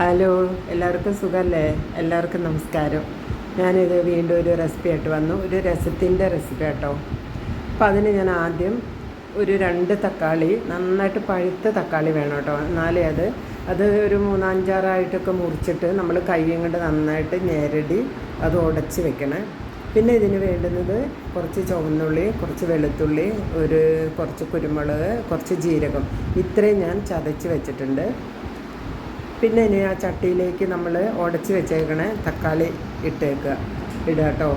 Hello, എല്ലാവർക്കും സുഖമല്ലേ? എല്ലാവർക്കും നമസ്കാരം. ഞാനിത് വീണ്ടും ഒരു റെസിപ്പി ആയിട്ട് വന്നു. ഒരു രസത്തിൻ്റെ റെസിപ്പി കേട്ടോ. അപ്പോൾ അതിന് ഞാൻ ആദ്യം ഒരു 2 തക്കാളി, നന്നായിട്ട് പഴുത്ത തക്കാളി വേണം കേട്ടോ. എന്നാലേ അത് ഒരു 3-5 മുറിച്ചിട്ട് നമ്മൾ കൈയും കൊണ്ട് നന്നായിട്ട് ഞെരടി അത് ഉടച്ച് വെക്കണം. പിന്നെ ഇതിന് വേണ്ടുന്നത് കുറച്ച് ചുവന്നുള്ളി, കുറച്ച് വെളുത്തുള്ളി, കുറച്ച് കുരുമുളക്, കുറച്ച് ജീരകം, ഇത്രയും ഞാൻ ചതച്ച് വെച്ചിട്ടുണ്ട്. പിന്നെ ഇനി ആ ചട്ടിയിലേക്ക് നമ്മൾ ഉടച്ച് വെച്ചേക്കണ തക്കാളി ഇടുക കേട്ടോ.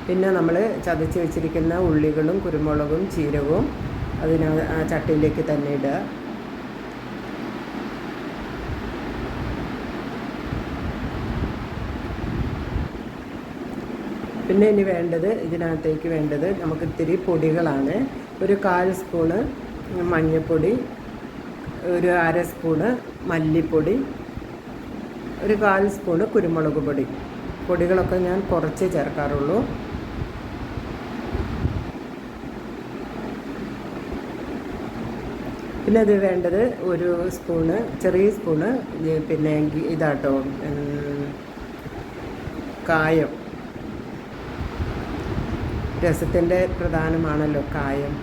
പിന്നെ നമ്മൾ ചതച്ച് വെച്ചിരിക്കുന്ന ഉള്ളികളും കുരുമുളകും ജീരകവും ആ ചട്ടിയിലേക്ക് തന്നെ ഇടുക. പിന്നെ ഇനി ഇതിനകത്തേക്ക് വേണ്ടത് നമുക്ക് ഇത്തിരി പൊടികളാണ്. ഒരു 1/4 സ്പൂണ് മഞ്ഞൾപ്പൊടി, ഒരു 1/2 സ്പൂണ് മല്ലിപ്പൊടി, ഒരു 1/4 സ്പൂണ് കുരുമുളക് പൊടി. പൊടികളൊക്കെ ഞാൻ കുറച്ചേ ചേർക്കാറുള്ളൂ. പിന്നെ അത് വേണ്ടത് ഒരു സ്പൂണ്, ചെറിയ സ്പൂണ് പിന്നെ ഇതാട്ടോ, കായം. രസത്തിൻ്റെ പ്രധാനമാണല്ലോ കായം.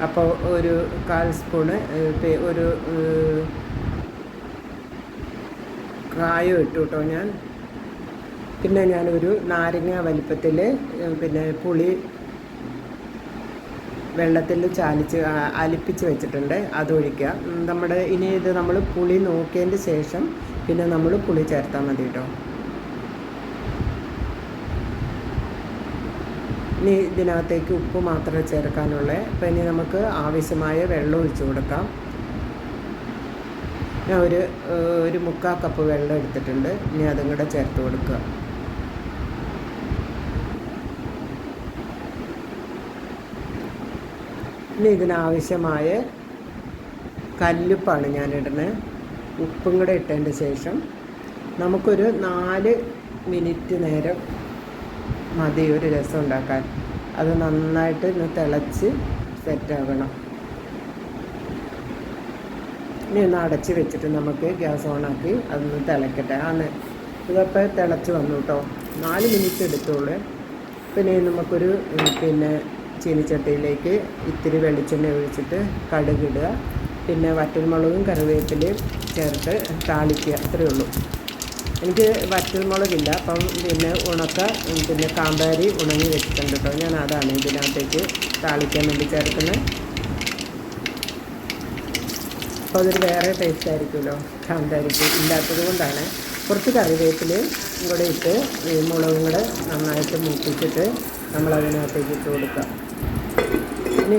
അപ്പോൾ ഒരു 1/4 സ്പൂണ് ഒരു കായം ഇട്ടു കേട്ടോ ഞാൻ. പിന്നെ ഞാനൊരു നാരങ്ങ വലിപ്പത്തിൽ പിന്നെ പുളി വെള്ളത്തിൽ ചാലിച്ച് അലിപ്പിച്ച് വെച്ചിട്ടുണ്ട്, അതൊഴിക്കുക. ഇനി നമ്മൾ പുളി നോക്കിയതിൻ്റെ ശേഷം പിന്നെ നമ്മൾ പുളി ചേർത്താൽ മതി കേട്ടോ. ഇനി ഇതിനകത്തേക്ക് ഉപ്പ് മാത്രമേ ചേർക്കാനുള്ളൂ. അപ്പോൾ ഇനി നമുക്ക് ആവശ്യമായ വെള്ളം ഒഴിച്ചു കൊടുക്കാം. ഞാൻ ഒരു 1/4 കപ്പ് വെള്ളം എടുത്തിട്ടുണ്ട്. ഇനി അതും കൂടെ ചേർത്ത് കൊടുക്കുക. ഇനി ഇതിനാവശ്യമായ കല്ലുപ്പാണ് ഞാനിടുന്നത്. ഉപ്പും കൂടെ ഇട്ടതിൻ്റെ ശേഷം നമുക്കൊരു 4 മിനിറ്റ് നേരം മതി ഒരു രസം ഉണ്ടാക്കാൻ. അത് നന്നായിട്ട് തിളച്ച് സെറ്റാകണം. ഇനി ഒന്ന് അടച്ച് വെച്ചിട്ട് നമുക്ക് ഗ്യാസ് ഓണാക്കി അതൊന്ന് തിളക്കട്ടെ. ഇതപ്പോൾ തിളച്ച് വന്നു കേട്ടോ. 4 മിനിറ്റ് എടുത്തോളൂ. പിന്നെ നമുക്കൊരു ചീനിച്ചട്ടിയിലേക്ക് ഇത്തിരി വെളിച്ചെണ്ണ ഒഴിച്ചിട്ട് കടുകിടുക. പിന്നെ വറ്റൽമുളകും കറിവേപ്പിലയും ചേർത്ത് താളിക്കുക. അത്രയേ ഉള്ളൂ. എനിക്ക് വറ്റൽമുളകില്ല, അപ്പം പിന്നെ കാന്താരി ഉണങ്ങി വെച്ചിട്ടുണ്ട് കേട്ടോ. ഞാൻ അതാണ് ഇതിനകത്തേക്ക് താളിക്കാൻ വേണ്ടി ചേർക്കുന്നത്. അപ്പോൾ അതൊരു വേറെ ടേസ്റ്റ് ആയിരിക്കുമല്ലോ കാന്താരിക്ക്, ഇല്ലാത്തത് കൊണ്ടാണ്. കുറച്ച് കറിവേപ്പിലയും കൂടെ ഇട്ട് മുളകും കൂടെ നന്നായിട്ട് മൂപ്പിച്ചിട്ട് നമ്മളതിനകത്തേക്ക് ഇട്ട് കൊടുക്കുക. ഇനി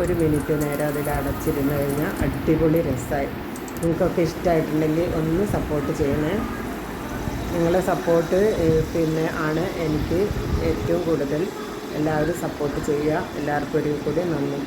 ഒരു മിനിറ്റ് നേരം അതിൽ അടച്ചിരുന്ന് കഴിഞ്ഞാൽ അടിപൊളി രസമായി. നിങ്ങൾക്കൊക്കെ ഇഷ്ടമായിട്ടുണ്ടെങ്കിൽ ഒന്ന് സപ്പോർട്ട് ചെയ്യണേ. നിങ്ങളെ സപ്പോർട്ട് ആണ് എനിക്ക് ഏറ്റവും കൂടുതൽ. എല്ലാവരും സപ്പോർട്ട് ചെയ്യുക. എല്ലാവർക്കും ഒരു കൂടി നന്ദി.